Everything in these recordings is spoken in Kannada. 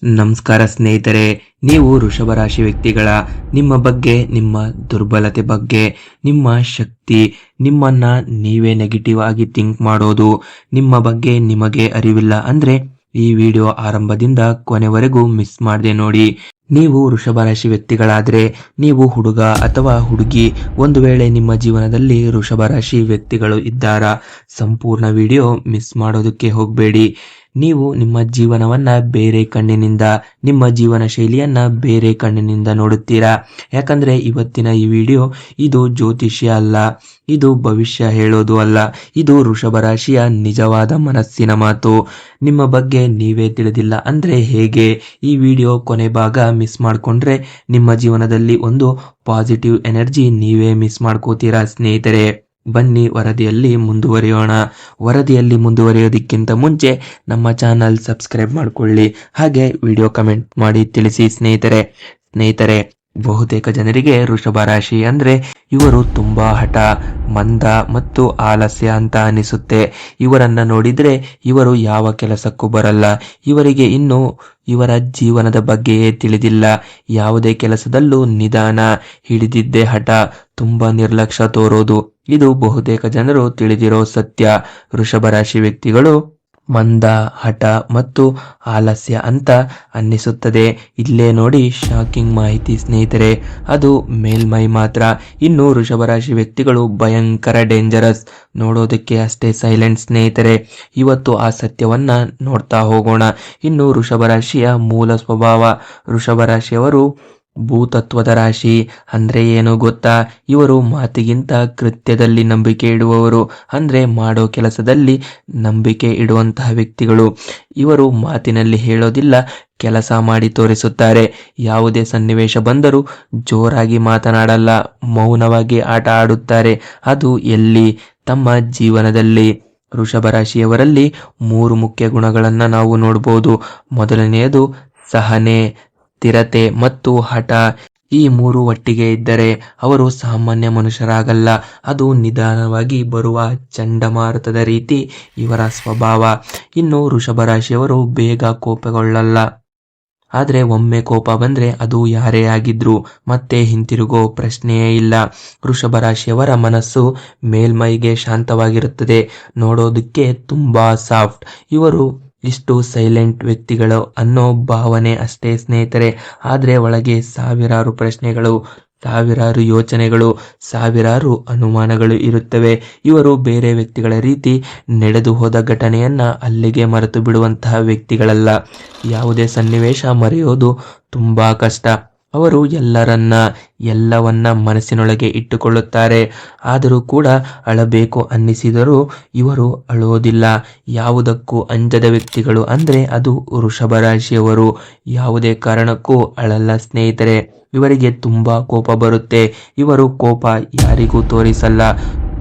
ನಮಸ್ಕಾರ ಸ್ನೇಹಿತರೆ, ನೀವು ವೃಷಭ ರಾಶಿ ವ್ಯಕ್ತಿಗಳ ನಿಮ್ಮ ಬಗ್ಗೆ, ನಿಮ್ಮ ದುರ್ಬಲತೆ ಬಗ್ಗೆ, ನಿಮ್ಮ ಶಕ್ತಿ, ನಿಮ್ಮನ್ನ ನೀವೇ ನೆಗೆಟಿವ್ ಆಗಿ ಥಿಂಕ್ ಮಾಡೋದು, ನಿಮ್ಮ ಬಗ್ಗೆ ನಿಮಗೆ ಅರಿವಿಲ್ಲ ಅಂದ್ರೆ ಈ ವಿಡಿಯೋ ಆರಂಭದಿಂದ ಕೊನೆವರೆಗೂ ಮಿಸ್ ಮಾಡದೆ ನೋಡಿ. ನೀವು ವೃಷಭ ರಾಶಿ ವ್ಯಕ್ತಿಗಳಾದ್ರೆ, ನೀವು ಹುಡುಗ ಅಥವಾ ಹುಡುಗಿ, ಒಂದು ವೇಳೆ ನಿಮ್ಮ ಜೀವನದಲ್ಲಿ ವೃಷಭ ರಾಶಿ ವ್ಯಕ್ತಿಗಳು ಇದ್ದಾರಾ, ಸಂಪೂರ್ಣ ವಿಡಿಯೋ ಮಿಸ್ ಮಾಡೋದಕ್ಕೆ ಹೋಗಬೇಡಿ. ನೀವು ನಿಮ್ಮ ಜೀವನವನ್ನ ಬೇರೆ ಕಣ್ಣಿನಿಂದ, ನಿಮ್ಮ ಜೀವನ ಶೈಲಿಯನ್ನ ಬೇರೆ ಕಣ್ಣಿನಿಂದ ನೋಡುತ್ತೀರಾ. ಯಾಕಂದ್ರೆ ಇವತ್ತಿನ ಈ ವಿಡಿಯೋ ಇದು ಜ್ಯೋತಿಷ್ಯ ಅಲ್ಲ, ಇದು ಭವಿಷ್ಯ ಹೇಳೋದು ಅಲ್ಲ, ಇದು ವೃಷಭ ರಾಶಿಯ ನಿಜವಾದ ಮನಸ್ಸಿನ ಮಾತು. ನಿಮ್ಮ ಬಗ್ಗೆ ನೀವೇ ತಿಳಿದಿಲ್ಲ ಅಂದ್ರೆ ಹೇಗೆ? ಈ ವಿಡಿಯೋ ಕೊನೆ ಭಾಗ ಮಿಸ್ ಮಾಡ್ಕೊಂಡ್ರೆ ನಿಮ್ಮ ಜೀವನದಲ್ಲಿ ಒಂದು ಪಾಸಿಟಿವ್ ಎನರ್ಜಿ ನೀವೇ ಮಿಸ್ ಮಾಡ್ಕೋತೀರಾ ಸ್ನೇಹಿತರೆ. ಬನ್ನಿ ವರದಿಯಲ್ಲಿ ಮುಂದುವರಿಯೋಣ. ವರದಿಯಲ್ಲಿ ಮುಂದುವರಿಯೋದಕ್ಕಿಂತ ಮುಂಚೆ ನಮ್ಮ ಚಾನಲ್ ಸಬ್ಸ್ಕ್ರೈಬ್ ಮಾಡ್ಕೊಳ್ಳಿ, ಹಾಗೆ ವಿಡಿಯೋ ಕಮೆಂಟ್ ಮಾಡಿ ತಿಳಿಸಿ ಸ್ನೇಹಿತರೆ. ಬಹುತೇಕ ಜನರಿಗೆ ವೃಷಭ ರಾಶಿ ಅಂದ್ರೆ ಇವರು ತುಂಬಾ ಹಠ, ಮಂದ ಮತ್ತು ಆಲಸ್ಯ ಅಂತ ಅನಿಸುತ್ತೆ. ಇವರನ್ನ ನೋಡಿದ್ರೆ ಇವರು ಯಾವ ಕೆಲಸಕ್ಕೂ ಬರಲ್ಲ, ಇವರಿಗೆ ಇನ್ನು ಇವರ ಜೀವನದ ಬಗ್ಗೆಯೇ ತಿಳಿದಿಲ್ಲ. ಯಾವುದೇ ಕೆಲಸದಲ್ಲೂ ನಿಧಾನ, ಹಿಡಿದಿದ್ದೇ ಹಠ, ತುಂಬಾ ನಿರ್ಲಕ್ಷ್ಯ ತೋರೋದು, ಇದು ಬಹುತೇಕ ಜನರು ತಿಳಿದಿರೋ ಸತ್ಯ. ವೃಷಭ ರಾಶಿ ವ್ಯಕ್ತಿಗಳು ಮಂದ, ಹಠ ಮತ್ತು ಆಲಸ್ಯ ಅಂತ ಅನ್ನಿಸುತ್ತದೆ. ಇಲ್ಲೇ ನೋಡಿ ಶಾಕಿಂಗ್ ಮಾಹಿತಿ ಸ್ನೇಹಿತರೆ, ಅದು ಮೇಲ್ಮೈ ಮಾತ್ರ. ಇನ್ನು ವೃಷಭ ರಾಶಿ ವ್ಯಕ್ತಿಗಳು ಭಯಂಕರ ಡೇಂಜರಸ್, ನೋಡೋದಕ್ಕೆ ಅಷ್ಟೇ ಸೈಲೆಂಟ್ ಸ್ನೇಹಿತರೆ. ಇವತ್ತು ಆ ಸತ್ಯವನ್ನ ನೋಡ್ತಾ ಹೋಗೋಣ. ಇನ್ನು ವೃಷಭ ರಾಶಿಯ ಮೂಲ ಸ್ವಭಾವ. ವೃಷಭ ರಾಶಿಯವರು ಭೂತತ್ವದ ರಾಶಿ. ಅಂದ್ರೆ ಏನು ಗೊತ್ತಾ? ಇವರು ಮಾತಿಗಿಂತ ಕೃತ್ಯದಲ್ಲಿ ನಂಬಿಕೆ ಇಡುವವರು. ಅಂದ್ರೆ ಮಾಡೋ ಕೆಲಸದಲ್ಲಿ ನಂಬಿಕೆ ಇಡುವಂತಹ ವ್ಯಕ್ತಿಗಳು. ಇವರು ಮಾತಿನಲ್ಲಿ ಹೇಳೋದಿಲ್ಲ, ಕೆಲಸ ಮಾಡಿ ತೋರಿಸುತ್ತಾರೆ. ಯಾವುದೇ ಸನ್ನಿವೇಶ ಬಂದರೂ ಜೋರಾಗಿ ಮಾತನಾಡಲ್ಲ, ಮೌನವಾಗಿ ಆಟ ಆಡುತ್ತಾರೆ. ಅದು ಎಲ್ಲಿ? ತಮ್ಮ ಜೀವನದಲ್ಲಿ. ವೃಷಭ ರಾಶಿಯವರಲ್ಲಿ 3 ಮುಖ್ಯ ಗುಣಗಳನ್ನ ನಾವು ನೋಡಬಹುದು. ಮೊದಲನೆಯದು ಸಹನೆ, ಸ್ಥಿರತೆ ಮತ್ತು ಹಠ. ಈ 3 ಒಟ್ಟಿಗೆ ಇದ್ದರೆ ಅವರು ಸಾಮಾನ್ಯ ಮನುಷ್ಯರಾಗಲ್ಲ. ಅದು ನಿಧಾನವಾಗಿ ಬರುವ ಚಂಡಮಾರುತದ ರೀತಿ ಇವರ ಸ್ವಭಾವ. ಇನ್ನು ವೃಷಭ ರಾಶಿಯವರು ಬೇಗ ಕೋಪಗೊಳ್ಳಲ್ಲ, ಆದ್ರೆ ಒಮ್ಮೆ ಕೋಪ ಬಂದ್ರೆ ಅದು ಯಾರೇ ಆಗಿದ್ರು ಮತ್ತೆ ಹಿಂತಿರುಗೋ ಪ್ರಶ್ನೆಯೇ ಇಲ್ಲ. ವೃಷಭ ರಾಶಿಯವರ ಮನಸ್ಸು ಮೇಲ್ಮೈಗೆ ಶಾಂತವಾಗಿರುತ್ತದೆ, ನೋಡೋದಕ್ಕೆ ತುಂಬಾ ಸಾಫ್ಟ್. ಇವರು ಇಷ್ಟು ಸೈಲೆಂಟ್ ವ್ಯಕ್ತಿಗಳು ಅನ್ನೋ ಭಾವನೆ ಅಷ್ಟೇ ಸ್ನೇಹಿತರೆ, ಆದ್ರೆ ಒಳಗೆ ಸಾವಿರಾರು ಪ್ರಶ್ನೆಗಳು, ಸಾವಿರಾರು ಯೋಚನೆಗಳು, ಸಾವಿರಾರು ಅನುಮಾನಗಳು ಇರುತ್ತವೆ. ಇವರು ಬೇರೆ ವ್ಯಕ್ತಿಗಳ ರೀತಿ ನಡೆದು ಹೋದ ಘಟನೆಯನ್ನ ಅಲ್ಲಿಗೆ ಮರೆತು ಬಿಡುವಂತಹ ವ್ಯಕ್ತಿಗಳಲ್ಲ. ಯಾವುದೇ ಸನ್ನಿವೇಶ ಮರೆಯೋದು ತುಂಬಾ ಕಷ್ಟ. ಅವರು ಎಲ್ಲವನ್ನ ಮನಸ್ಸಿನೊಳಗೆ ಇಟ್ಟುಕೊಳ್ಳುತ್ತಾರೆ. ಆದರೂ ಕೂಡ ಅಳಬೇಕು ಅನ್ನಿಸಿದರೂ ಇವರು ಅಳೋದಿಲ್ಲ. ಯಾವುದಕ್ಕೂ ಅಂಜದ ವ್ಯಕ್ತಿಗಳು ಅಂದ್ರೆ ಅದು ವೃಷಭ ರಾಶಿಯವರು. ಯಾವುದೇ ಕಾರಣಕ್ಕೂ ಅಳಲ್ಲ ಸ್ನೇಹಿತರೆ. ಇವರಿಗೆ ತುಂಬಾ ಕೋಪ ಬರುತ್ತೆ. ಇವರು ಕೋಪ ಯಾರಿಗೂ ತೋರಿಸಲ್ಲ.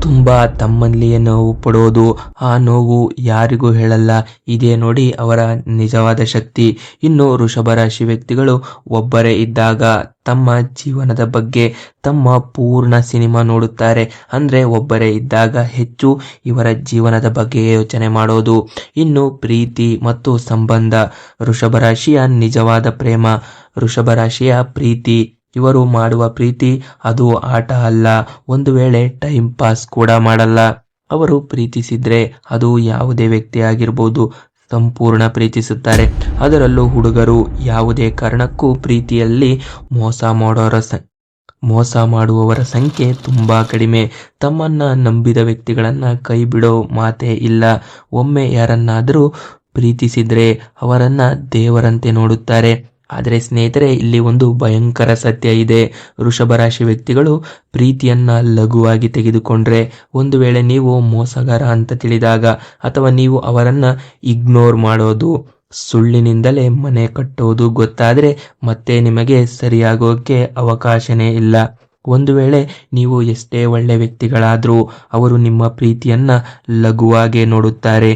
ತುಂಬಾ ತಮ್ಮಲ್ಲಿಯೇ ನೋವು ಪಡೋದು, ಆ ನೋವು ಯಾರಿಗೂ ಹೇಳಲ್ಲ. ಇದೇ ನೋಡಿ ಅವರ ನಿಜವಾದ ಶಕ್ತಿ. ಇನ್ನು ವೃಷಭ ರಾಶಿ ವ್ಯಕ್ತಿಗಳು ಒಬ್ಬರೇ ಇದ್ದಾಗ ತಮ್ಮ ಜೀವನದ ಬಗ್ಗೆ ತಮ್ಮ ಪೂರ್ಣ ಸಿನಿಮಾ ನೋಡುತ್ತಾರೆ. ಅಂದ್ರೆ ಒಬ್ಬರೇ ಇದ್ದಾಗ ಹೆಚ್ಚು ಇವರ ಜೀವನದ ಬಗ್ಗೆ ಯೋಚನೆ ಮಾಡೋದು. ಇನ್ನು ಪ್ರೀತಿ ಮತ್ತು ಸಂಬಂಧ. ವೃಷಭ ರಾಶಿಯ ನಿಜವಾದ ಪ್ರೇಮ. ವೃಷಭ ರಾಶಿಯ ಪ್ರೀತಿ, ಇವರು ಮಾಡುವ ಪ್ರೀತಿ ಅದು ಆಟ ಅಲ್ಲ, ಒಂದು ವೇಳೆ ಟೈಮ್ ಪಾಸ್ ಕೂಡ ಮಾಡಲ್ಲ. ಅವರು ಪ್ರೀತಿಸಿದ್ರೆ ಅದು ಯಾವುದೇ ವ್ಯಕ್ತಿ ಆಗಿರ್ಬೋದು, ಸಂಪೂರ್ಣ ಪ್ರೀತಿಸುತ್ತಾರೆ. ಅದರಲ್ಲೂ ಹುಡುಗರು ಯಾವುದೇ ಕಾರಣಕ್ಕೂ ಪ್ರೀತಿಯಲ್ಲಿ ಮೋಸ ಮಾಡುವವರ ಸಂಖ್ಯೆ ತುಂಬಾ ಕಡಿಮೆ. ತಮ್ಮನ್ನ ನಂಬಿದ ವ್ಯಕ್ತಿಗಳನ್ನ ಕೈ ಬಿಡೋ ಮಾತೇ ಇಲ್ಲ. ಒಮ್ಮೆ ಯಾರನ್ನಾದರೂ ಪ್ರೀತಿಸಿದ್ರೆ ಅವರನ್ನ ದೇವರಂತೆ ನೋಡುತ್ತಾರೆ. ಆದರೆ ಸ್ನೇಹಿತರೆ, ಇಲ್ಲಿ ಒಂದು ಭಯಂಕರ ಸತ್ಯ ಇದೆ. ವೃಷಭ ರಾಶಿ ವ್ಯಕ್ತಿಗಳು ಪ್ರೀತಿಯನ್ನ ಲಘುವಾಗಿ ತೆಗೆದುಕೊಂಡ್ರೆ, ಒಂದು ವೇಳೆ ನೀವು ಮೋಸಗಾರ ಅಂತ ತಿಳಿದಾಗ, ಅಥವಾ ನೀವು ಅವರನ್ನ ಇಗ್ನೋರ್ ಮಾಡೋದು, ಸುಳ್ಳಿನಿಂದಲೇ ಮನೆ ಕಟ್ಟೋದು ಗೊತ್ತಾದ್ರೆ ಮತ್ತೆ ನಿಮಗೆ ಸರಿಯಾಗೋಕೆ ಅವಕಾಶನೇ ಇಲ್ಲ. ಒಂದು ವೇಳೆ ನೀವು ಎಷ್ಟೇ ಒಳ್ಳೆ ವ್ಯಕ್ತಿಗಳಾದ್ರೂ ಅವರು ನಿಮ್ಮ ಪ್ರೀತಿಯನ್ನ ಲಘುವಾಗಿ ನೋಡುತ್ತಾರೆ.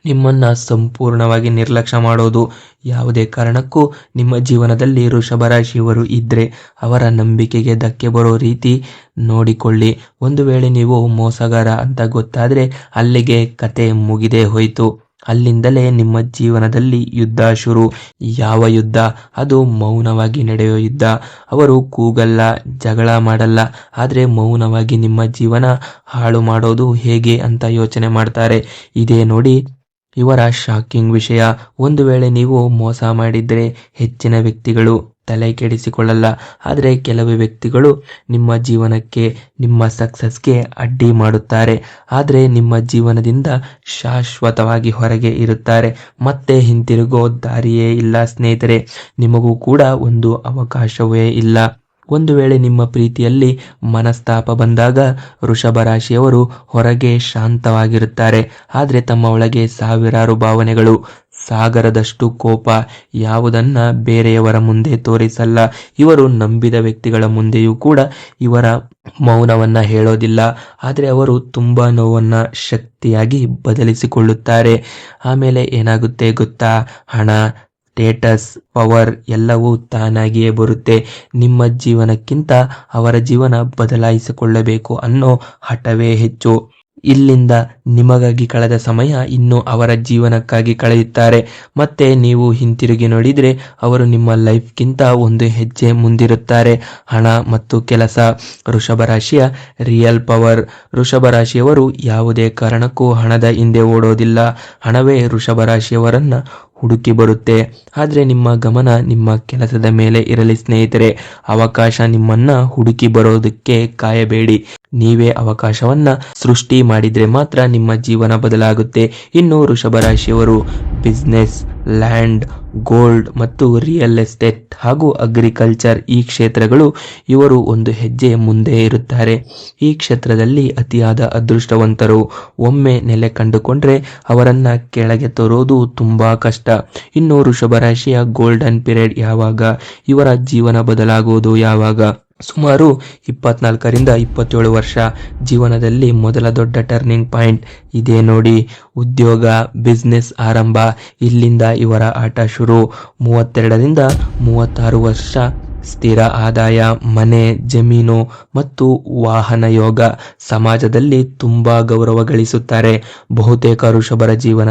ನಿಮ್ಮನ್ನ ಸಂಪೂರ್ಣವಾಗಿ ನಿರ್ಲಕ್ಷ್ಯ ಮಾಡೋದು. ಯಾವುದೇ ಕಾರಣಕ್ಕೂ ನಿಮ್ಮ ಜೀವನದಲ್ಲಿ ವೃಷಭ ರಾಶಿಯವರು ಇದ್ರೆ ಅವರ ನಂಬಿಕೆಗೆ ಧಕ್ಕೆ ಬರೋ ರೀತಿ ನೋಡಿಕೊಳ್ಳಿ. ಒಂದು ವೇಳೆ ನೀವು ಮೋಸಗಾರ ಅಂತ ಗೊತ್ತಾದ್ರೆ ಅಲ್ಲಿಗೆ ಕತೆ ಮುಗಿದೇ ಹೋಯ್ತು. ಅಲ್ಲಿಂದಲೇ ನಿಮ್ಮ ಜೀವನದಲ್ಲಿ ಯುದ್ಧ ಶುರು. ಯಾವ ಯುದ್ಧ? ಅದು ಮೌನವಾಗಿ ನಡೆಯೋ ಯುದ್ಧ. ಅವರು ಕೂಗಲ್ಲ, ಜಗಳ ಮಾಡಲ್ಲ, ಆದರೆ ಮೌನವಾಗಿ ನಿಮ್ಮ ಜೀವನ ಹಾಳು ಮಾಡೋದು ಹೇಗೆ ಅಂತ ಯೋಚನೆ ಮಾಡ್ತಾರೆ. ಇದೇ ನೋಡಿ ಇವರ ಶಾಕಿಂಗ್ ವಿಷಯ. ಒಂದು ವೇಳೆ ನೀವು ಮೋಸ ಮಾಡಿದ್ರೆ ಹೆಚ್ಚಿನ ವ್ಯಕ್ತಿಗಳು ತಲೆ ಕೆಡಿಸಿಕೊಳ್ಳಲ್ಲ, ಆದರೆ ಕೆಲವು ವ್ಯಕ್ತಿಗಳು ನಿಮ್ಮ ಜೀವನಕ್ಕೆ, ನಿಮ್ಮ ಸಕ್ಸಸ್ಗೆ ಅಡ್ಡಿ ಮಾಡುತ್ತಾರೆ. ಆದರೆ ನಿಮ್ಮ ಜೀವನದಿಂದ ಶಾಶ್ವತವಾಗಿ ಹೊರಗೆ ಇರುತ್ತಾರೆ. ಮತ್ತೆ ಹಿಂತಿರುಗೋ ದಾರಿಯೇ ಇಲ್ಲ ಸ್ನೇಹಿತರೆ. ನಿಮಗೂ ಕೂಡ ಒಂದು ಅವಕಾಶವೇ ಇಲ್ಲ. ಒಂದು ವೇಳೆ ನಿಮ್ಮ ಪ್ರೀತಿಯಲ್ಲಿ ಮನಸ್ತಾಪ ಬಂದಾಗ ವೃಷಭ ರಾಶಿಯವರು ಹೊರಗೆ ಶಾಂತವಾಗಿರುತ್ತಾರೆ, ಆದರೆ ತಮ್ಮ ಒಳಗೆ ಸಾವಿರಾರು ಭಾವನೆಗಳು, ಸಾಗರದಷ್ಟು ಕೋಪ, ಯಾವುದನ್ನ ಬೇರೆಯವರ ಮುಂದೆ ತೋರಿಸಲ್ಲ. ಇವರು ನಂಬಿದ ವ್ಯಕ್ತಿಗಳ ಮುಂದೆಯೂ ಕೂಡ ಇವರ ಮೌನವನ್ನ ಹೇಳೋದಿಲ್ಲ, ಆದರೆ ಅವರು ತುಂಬಾ ನೋವನ್ನ ಶಕ್ತಿಯಾಗಿ ಬದಲಿಸಿಕೊಳ್ಳುತ್ತಾರೆ. ಆಮೇಲೆ ಏನಾಗುತ್ತೆ ಗೊತ್ತಾ? ಹಣ, ಸ್ಟೇಟಸ್, ಪವರ್ ಎಲ್ಲವೂ ತಾನಾಗಿಯೇ ಬರುತ್ತೆ. ನಿಮ್ಮ ಜೀವನಕ್ಕಿಂತ ಅವರ ಜೀವನ ಬದಲಾಯಿಸಿಕೊಳ್ಳಬೇಕು ಅನ್ನೋ ಹಠವೇ ಹೆಚ್ಚು. ಇಲ್ಲಿಂದ ನಿಮಗಾಗಿ ಕಳೆದ ಸಮಯ ಇನ್ನು ಅವರ ಜೀವನಕ್ಕಾಗಿ ಕಳೆಯುತ್ತಾರೆ. ಮತ್ತೆ ನೀವು ಹಿಂತಿರುಗಿ ನೋಡಿದ್ರೆ ಅವರು ನಿಮ್ಮ ಲೈಫ್ಗಿಂತ ಒಂದು ಹೆಜ್ಜೆ ಮುಂದಿರುತ್ತಾರೆ. ಹಣ ಮತ್ತು ಕೆಲಸ ವೃಷಭ ರಾಶಿಯ ರಿಯಲ್ ಪವರ್. ವೃಷಭ ರಾಶಿಯವರು ಯಾವುದೇ ಕಾರಣಕ್ಕೂ ಹಣದ ಹಿಂದೆ ಓಡೋದಿಲ್ಲ. ಹಣವೇ ವೃಷಭ ರಾಶಿಯವರನ್ನ ಹುಡುಕಿ ಬರುತ್ತೆ. ಆದರೆ ನಿಮ್ಮ ಗಮನ ನಿಮ್ಮ ಕೆಲಸದ ಮೇಲೆ ಇರಲಿ ಸ್ನೇಹಿತರೆ. ಅವಕಾಶ ನಿಮ್ಮನ್ನ ಹುಡುಕಿ ಬರೋದಕ್ಕೆ ಕಾಯಬೇಡಿ. ನೀವೇ ಅವಕಾಶವನ್ನ ಸೃಷ್ಟಿ ಮಾಡಿದ್ರೆ ಮಾತ್ರ ನಿಮ್ಮ ಜೀವನ ಬದಲಾಗುತ್ತೆ. ಇನ್ನು ವೃಷಭ ರಾಶಿಯವರು ಬಿಸ್ನೆಸ್, ಲ್ಯಾಂಡ್, ಗೋಲ್ಡ್ ಮತ್ತು ರಿಯಲ್ ಎಸ್ಟೇಟ್ ಹಾಗೂ ಅಗ್ರಿಕಲ್ಚರ್ ಈ ಕ್ಷೇತ್ರಗಳು ಇವರು ಒಂದು ಹೆಜ್ಜೆ ಮುಂದೆ ಇರುತ್ತಾರೆ. ಈ ಕ್ಷೇತ್ರದಲ್ಲಿ ಅತಿಯಾದ ಅದೃಷ್ಟವಂತರು. ಒಮ್ಮೆ ನೆಲೆ ಕಂಡುಕೊಂಡ್ರೆ ಅವರನ್ನ ಕೆಳಗೆ ತರೋದು ತುಂಬಾ ಕಷ್ಟ. ಇನ್ನು ವೃಷಭ ರಾಶಿಯ ಗೋಲ್ಡನ್ ಪೀರಿಯಡ್ ಯಾವಾಗ? ಇವರ ಜೀವನ ಬದಲಾಗುವುದು ಯಾವಾಗ? ಸುಮಾರು 24ರಿಂದ 27 ವರ್ಷ. ಜೀವನದಲ್ಲಿ ಮೊದಲ ದೊಡ್ಡ ಟರ್ನಿಂಗ್ ಪಾಯಿಂಟ್ ಇದೇ ನೋಡಿ. ಉದ್ಯೋಗ, ಬಿಸ್ನೆಸ್ ಆರಂಭ, ಇಲ್ಲಿಂದ ಇವರ ಆಟ ಶುರು. 32ರಿಂದ 36 ವರ್ಷ ಸ್ಥಿರ ಆದಾಯ, ಮನೆ, ಜಮೀನು ಮತ್ತು ವಾಹನ ಯೋಗ. ಸಮಾಜದಲ್ಲಿ ತುಂಬಾ ಗೌರವ ಗಳಿಸುತ್ತಾರೆ. ಬಹುತೇಕ ವೃಷಭರ ಜೀವನ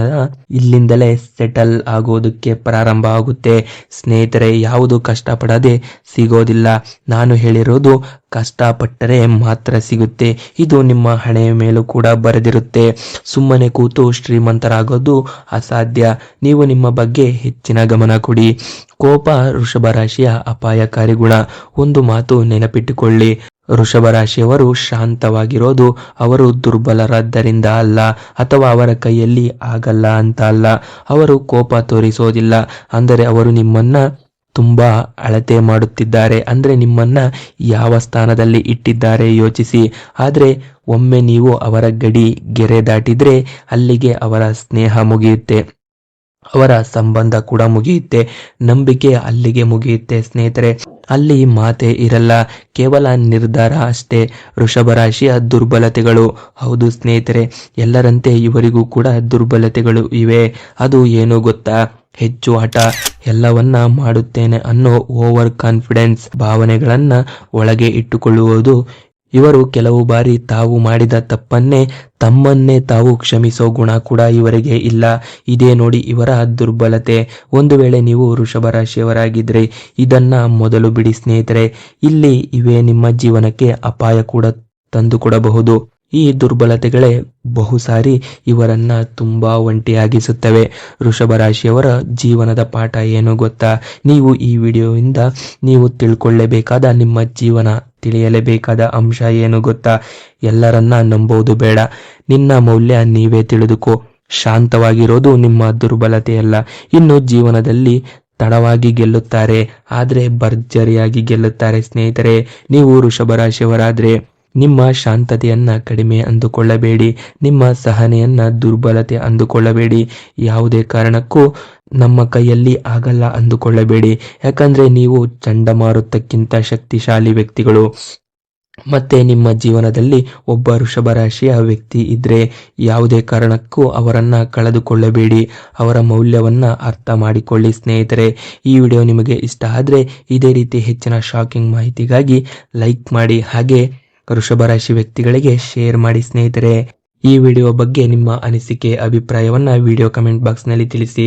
ಇಲ್ಲಿಂದಲೇ ಸೆಟಲ್ ಆಗೋದಕ್ಕೆ ಪ್ರಾರಂಭ ಆಗುತ್ತೆ. ಸ್ನೇಹಿತರೆ, ಯಾವುದು ಕಷ್ಟಪಡದೆ ಸಿಗೋದಿಲ್ಲ. ನಾನು ಹೇಳಿರೋದು ಕಷ್ಟಪಟ್ಟರೆ ಮಾತ್ರ ಸಿಗುತ್ತೆ. ಇದು ನಿಮ್ಮ ಹಣೆಯ ಮೇಲೂ ಕೂಡ ಬರೆದಿರುತ್ತೆ. ಸುಮ್ಮನೆ ಕೂತು ಶ್ರೀಮಂತರಾಗೋದು ಅಸಾಧ್ಯ. ನೀವು ನಿಮ್ಮ ಬಗ್ಗೆ ಹೆಚ್ಚಿನ ಗಮನ ಕೊಡಿ. ಕೋಪ ವೃಷಭ ರಾಶಿಯ ಅಪಾಯಕಾರಿ ಗುಣ. ಒಂದು ಮಾತು ನೆನಪಿಟ್ಟುಕೊಳ್ಳಿ, ವೃಷಭ ರಾಶಿಯವರು ಶಾಂತವಾಗಿರೋದು ಅವರು ದುರ್ಬಲರಾದ್ದರಿಂದ ಅಲ್ಲ, ಅಥವಾ ಅವರ ಕೈಯಲ್ಲಿ ಆಗಲ್ಲ ಅಂತ ಅಲ್ಲ. ಅವರು ಕೋಪ ತೋರಿಸೋದಿಲ್ಲ ಅಂದರೆ ಅವರು ನಿಮ್ಮನ್ನ ತುಂಬಾ ಅಳತೆ ಮಾಡುತ್ತಿದ್ದಾರೆ. ಅಂದ್ರೆ ನಿಮ್ಮನ್ನ ಯಾವ ಸ್ಥಾನದಲ್ಲಿ ಇಟ್ಟಿದ್ದಾರೆ ಯೋಚಿಸಿ. ಆದ್ರೆ ಒಮ್ಮೆ ನೀವು ಅವರ ಗಡಿ ಗೆರೆ ದಾಟಿದ್ರೆ ಅಲ್ಲಿಗೆ ಅವರ ಸ್ನೇಹ ಮುಗಿಯುತ್ತೆ, ಅವರ ಸಂಬಂಧ ಕೂಡ ಮುಗಿಯುತ್ತೆ, ನಂಬಿಕೆ ಅಲ್ಲಿಗೆ ಮುಗಿಯುತ್ತೆ ಸ್ನೇಹಿತರೆ. ಅಲ್ಲಿ ಮಾತೇ ಇರಲ್ಲ, ಕೇವಲ ನಿರ್ಧಾರ ಅಷ್ಟೇ. ವೃಷಭ ರಾಶಿಯ ದುರ್ಬಲತೆಗಳು. ಹೌದು ಸ್ನೇಹಿತರೆ, ಎಲ್ಲರಂತೆ ಇವರಿಗೂ ಕೂಡ ದುರ್ಬಲತೆಗಳು ಇವೆ. ಅದು ಏನು ಗೊತ್ತಾ? ಹೆಚ್ಚು ಹಠ, ಎಲ್ಲವನ್ನ ಮಾಡುತ್ತೇನೆ ಅನ್ನೋ ಓವರ್ ಕಾನ್ಫಿಡೆನ್ಸ್, ಭಾವನೆಗಳನ್ನ ಒಳಗೆ ಇಟ್ಟುಕೊಳ್ಳುವುದು. ಇವರು ಕೆಲವು ಬಾರಿ ತಾವು ಮಾಡಿದ ತಪ್ಪನ್ನೇ ತಮ್ಮನ್ನೇ ತಾವು ಕ್ಷಮಿಸೋ ಗುಣ ಕೂಡ ಇವರಿಗೆ ಇಲ್ಲ. ಇದೇ ನೋಡಿ ಇವರ ದುರ್ಬಲತೆ. ಒಂದು ವೇಳೆ ನೀವು ವೃಷಭ ರಾಶಿಯವರಾಗಿದ್ರೆ ಇದನ್ನ ಮೊದಲು ಬಿಡಿ ಸ್ನೇಹಿತರೆ. ಇಲ್ಲಿ ಇವೇ ನಿಮ್ಮ ಜೀವನಕ್ಕೆ ಅಪಾಯ ಕೂಡ ತಂದುಕೊಡಬಹುದು. ಈ ದುರ್ಬಲತೆಗಳೇ ಬಹುಸಾರಿ ಇವರನ್ನ ತುಂಬಾ ಒಂಟಿಯಾಗಿಸುತ್ತವೆ. ವೃಷಭ ರಾಶಿಯವರ ಜೀವನದ ಪಾಠ ಏನು ಗೊತ್ತಾ? ನೀವು ಈ ವಿಡಿಯೋಯಿಂದ ನೀವು ತಿಳ್ಕೊಳ್ಳೇಬೇಕಾದ, ನಿಮ್ಮ ಜೀವನ ತಿಳಿಯಲೇಬೇಕಾದ ಅಂಶ ಏನು ಗೊತ್ತಾ? ಎಲ್ಲರನ್ನ ನಂಬೋದು ಬೇಡ, ನಿನ್ನ ಮೌಲ್ಯ ನೀವೇ ತಿಳಿದುಕೋ. ಶಾಂತವಾಗಿರೋದು ನಿಮ್ಮ ದುರ್ಬಲತೆಯಲ್ಲ. ಇನ್ನು ಜೀವನದಲ್ಲಿ ತಡವಾಗಿ ಗೆಲ್ಲುತ್ತಾರೆ, ಆದ್ರೆ ಭರ್ಜರಿಯಾಗಿ ಗೆಲ್ಲುತ್ತಾರೆ ಸ್ನೇಹಿತರೆ. ನೀವು ವೃಷಭ ರಾಶಿಯವರಾದ್ರೆ ನಿಮ್ಮ ಶಾಂತತೆಯನ್ನ ಕಡಿಮೆ ಅಂದುಕೊಳ್ಳಬೇಡಿ, ನಿಮ್ಮ ಸಹನೆಯನ್ನ ದುರ್ಬಲತೆ ಅಂದುಕೊಳ್ಳಬೇಡಿ. ಯಾವುದೇ ಕಾರಣಕ್ಕೂ ನಮ್ಮ ಕೈಯಲ್ಲಿ ಆಗಲ್ಲ ಅಂದುಕೊಳ್ಳಬೇಡಿ. ಯಾಕಂದ್ರೆ ನೀವು ಚಂಡಮಾರುತಕ್ಕಿಂತ ಶಕ್ತಿಶಾಲಿ ವ್ಯಕ್ತಿಗಳು. ಮತ್ತೆ ನಿಮ್ಮ ಜೀವನದಲ್ಲಿ ಒಬ್ಬ ವೃಷಭ ರಾಶಿಯ ವ್ಯಕ್ತಿ ಇದ್ರೆ ಯಾವುದೇ ಕಾರಣಕ್ಕೂ ಅವರನ್ನ ಕಳೆದುಕೊಳ್ಳಬೇಡಿ. ಅವರ ಮೌಲ್ಯವನ್ನ ಅರ್ಥ ಮಾಡಿಕೊಳ್ಳಿ ಸ್ನೇಹಿತರೆ. ಈ ವಿಡಿಯೋ ನಿಮಗೆ ಇಷ್ಟ ಆದ್ರೆ ಇದೇ ರೀತಿ ಹೆಚ್ಚಿನ ಶಾಕಿಂಗ್ ಮಾಹಿತಿಗಾಗಿ ಲೈಕ್ ಮಾಡಿ, ಹಾಗೆ ವೃಷಭ ರಾಶಿ ವ್ಯಕ್ತಿಗಳಿಗೆ ಶೇರ್ ಮಾಡಿ ಸ್ನೇಹಿತರೆ. ಈ ವಿಡಿಯೋ ಬಗ್ಗೆ ನಿಮ್ಮ ಅನಿಸಿಕೆ ಅಭಿಪ್ರಾಯವನ್ನ ವಿಡಿಯೋ ಕಮೆಂಟ್ ಬಾಕ್ಸ್ ನಲ್ಲಿ ತಿಳಿಸಿ.